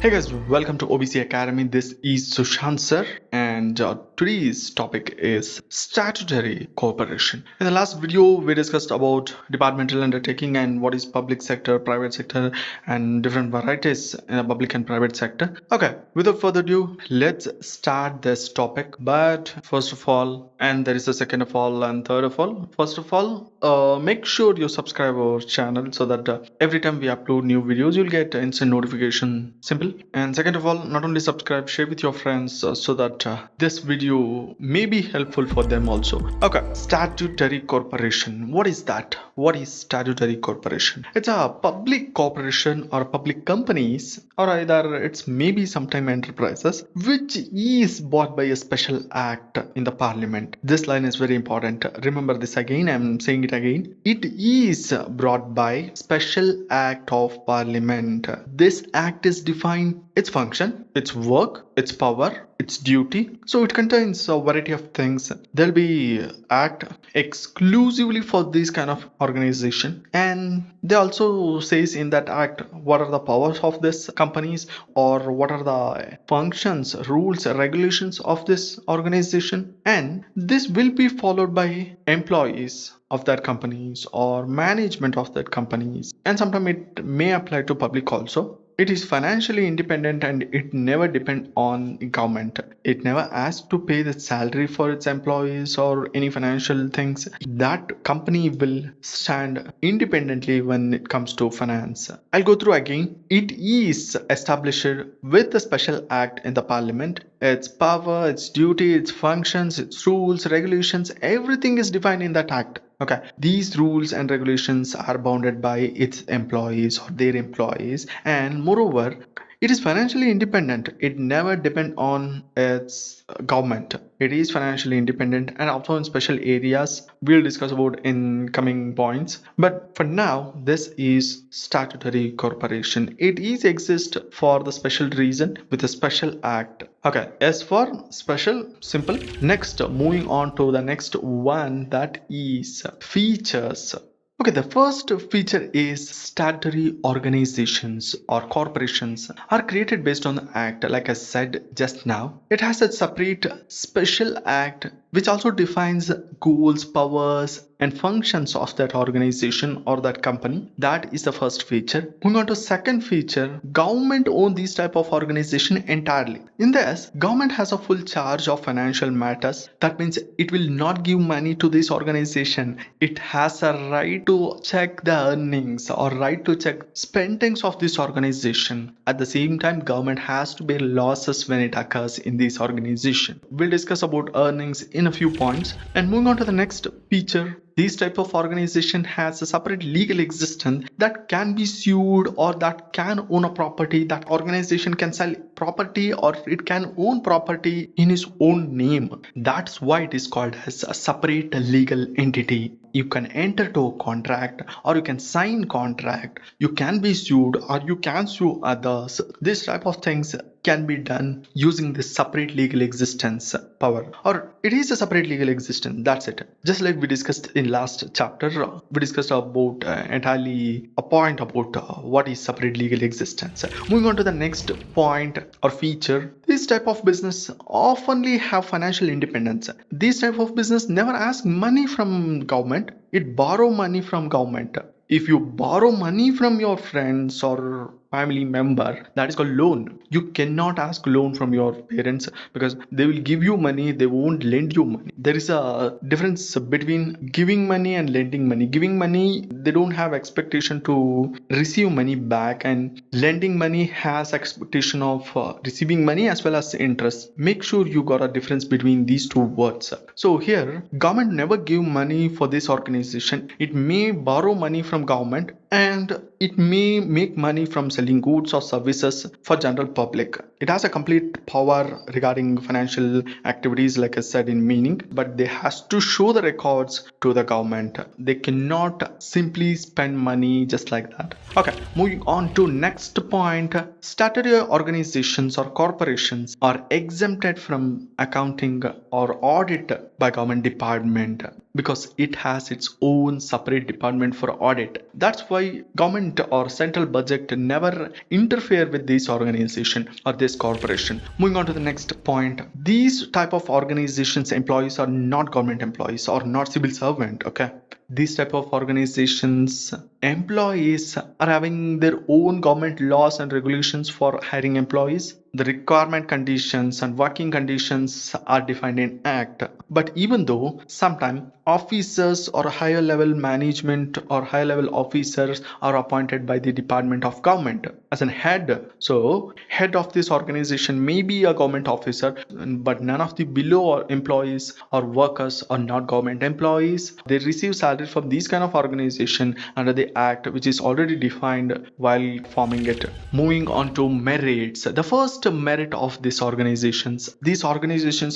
Hey guys, welcome to OBC Academy. This is Sushant sir, and today's topic is statutory corporation. In the last video, we discussed about departmental undertaking and what is public sector, private sector, and different varieties in the public and private sector. Okay, without further ado, let's start this topic. But first of all, and there is a second of all and third of all. First of all, make sure you subscribe our channel so that every time we upload new videos, you'll get instant notification. Simple. And second of all, not only subscribe, share with your friends so that this video may be helpful for them also. Okay, statutory corporation. What is that? What is statutory corporation? It's a public corporation or public companies, or either it's maybe sometime enterprises, which is bought by a special act in the parliament. This line is very important. Remember this again. I'm saying it again. It is brought by special act of parliament. This act is defined its function, its work, its power, its duty. So it contains a variety of things. There'll be act exclusively for this kind of organization, and they also says in that act what are the powers of this companies or what are the functions, rules, regulations of this organization, and this will be followed by employees of that companies or management of that companies, and sometimes it may apply to public also. It is financially independent and it never depends on government. It never asks to pay the salary for its employees or any financial things. That company will stand independently when it comes to finance. I'll go through again. It is established with a special act in the parliament. Its power, its duty, its functions, its rules, regulations, everything is defined in that act. Okay, these rules and regulations are bounded by its employees or their employees, and moreover, it is financially independent. It never depends on its government. It is financially independent and also in special areas we'll discuss about in coming points. But for now, this is statutory corporation. It is exist for the special reason with a special act. Okay, as for special, simple. Next, moving on to the next one, that is features. Okay, the first feature is statutory organizations or corporations are created based on the act. Like I said just now, it has a separate special act which also defines goals, powers, and functions of that organization or that company. That is the first feature. Moving on to second feature, government own these type of organization entirely. In this, government has a full charge of financial matters. That means it will not give money to this organization. It has a right to check the earnings or right to check spendings of this organization. At the same time, government has to bear losses when it occurs in this organization. We'll discuss about earnings in a few points. And moving on to the next feature, this type of organization has a separate legal existence that can be sued or that can own a property. That organization can sell property or it can own property in its own name. That's why it is called as a separate legal entity. You can enter to a contract or you can sign contract. You can be sued or you can sue others. This type of things can be done using this separate legal existence power, or it is a separate legal existence. That's it. Just like we discussed in last chapter, we discussed about entirely a point about what is separate legal existence. Moving on to the next point or feature, this type of business oftenly have financial independence. This type of business never ask money from government. It borrow money from government. If you borrow money from your friends or family member, that is called loan. You cannot ask loan from your parents because they will give you money, they won't lend you money. There is a difference between giving money and lending money. Giving money, they don't have expectation to receive money back, and lending money has expectation of receiving money as well as interest. Make sure you got a difference between these two words. So here, government never give money for this organization. It may borrow money from government and it may make money from selling goods or services for general public. It has a complete power regarding financial activities, like I said in meaning, but they has to show the records to the government. They cannot simply spend money just like that. Okay, moving on to next point. Statutory organizations or corporations are exempted from accounting or audit by government department. because it has its own separate department for audit. That's why government or central budget never interfere with this organization or this corporation. Moving on to the next point, these type of organizations employees are not government employees or not civil servant. Okay, these type of organizations employees are having their own government laws and regulations for hiring employees. The requirement conditions and working conditions are defined in act. But even though sometimes officers or higher level management or higher level officers are appointed by the department of government as an head, so head of this organization may be a government officer, but none of the below employees or workers are not government employees. They receive salary from these kind of organization under the act, which is already defined while forming it. Moving on to merits, the first merit of these organizations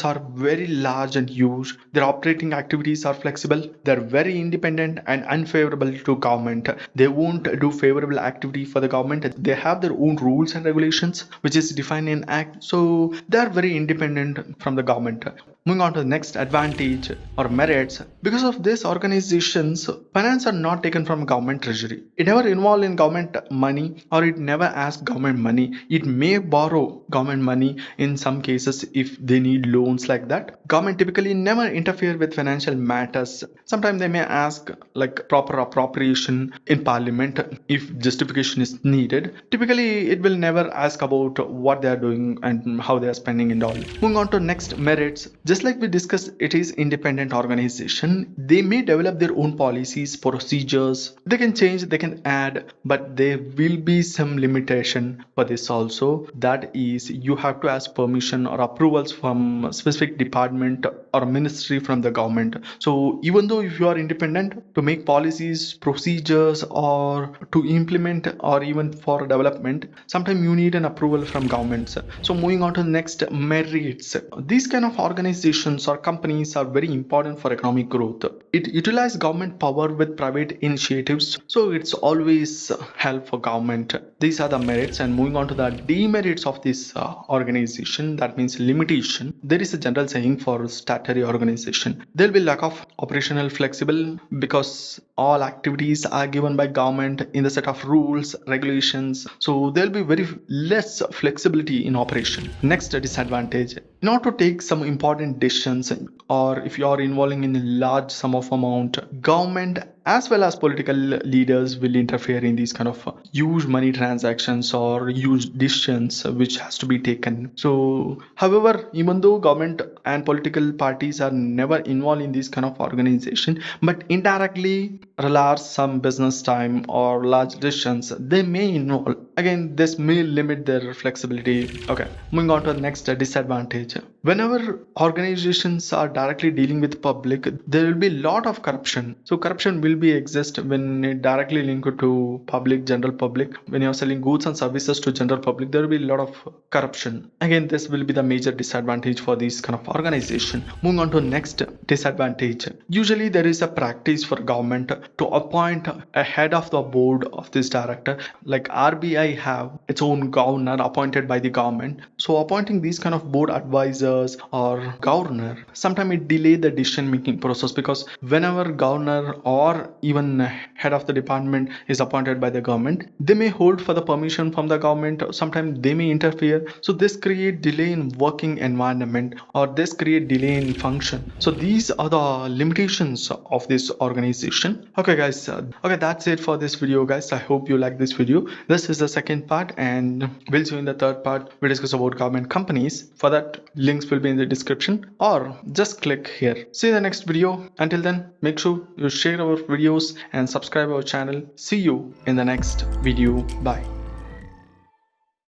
are very large and huge. Their operating activities are flexible, they're very independent and unfavorable to government. They won't do favorable activity for the government. They have their own rules and regulations which is defined in act, so they're very independent from the government. Moving on to the next advantage or merits, because of this organizations finance are not taken from government treasury. It never involved in government money or it never asks government money. It may borrow government money in some cases if they need loans like that. Government typically never interfere with financial matters. Sometimes they may ask like proper appropriation in parliament if justification is needed. Typically it will never ask about what they are doing and how they are spending and all. Moving on to next merits, just like we discussed, it is independent organization. They may develop their own policies, procedures. They can change, they can add, but there will be some limitation for this also. That is, you have to ask permission or approvals from a specific department or ministry from the government. So even though if you are independent to make policies, procedures, or to implement or even for development, sometimes you need an approval from governments. So moving on to the next merits, these kind of organizations or companies are very important for economic growth. It utilizes government power with private initiatives, so it's always help for government. These are the merits. And moving on to the demerits of this organization, that means limitation. There is a general saying for statutory organization, there will be lack of operational flexible because all activities are given by government in the set of rules, regulations, so there will be very less flexibility in operation. Next disadvantage, in order to take some important decisions or if you are involving in a large sum of amount, government as well as political leaders will interfere in these kind of huge money transactions or huge decisions which has to be taken. So however, even though government and political parties are never involved in this kind of organization, but indirectly large some business time or large decisions they may involve. Again, this may limit their flexibility. Okay, moving on to the next disadvantage. Whenever organizations are directly dealing with public, there will be a lot of corruption. So corruption will be exist when it directly linked to public, general public. When you're selling goods and services to general public, there will be a lot of corruption. Again, this will be the major disadvantage for this kind of organization. Moving on to next disadvantage. Usually there is a practice for government to appoint a head of the board of this director. Like RBI have its own governor appointed by the government. So appointing these kind of board advisors or governor, sometimes it delay the decision making process, because whenever governor or even head of the department is appointed by the government, they may hold for the permission from the government. Sometimes they may interfere, so this create delay in working environment or this create delay in function. So these are the limitations of this organization. Okay guys, okay, that's it for this video guys. I hope you like this video. This is the second part and we'll see you in the third part. We discuss about government companies. For that, links will be in the description or just click here. See you in the next video. Until then, make sure you share our videos and subscribe our channel. See you in the next video. Bye.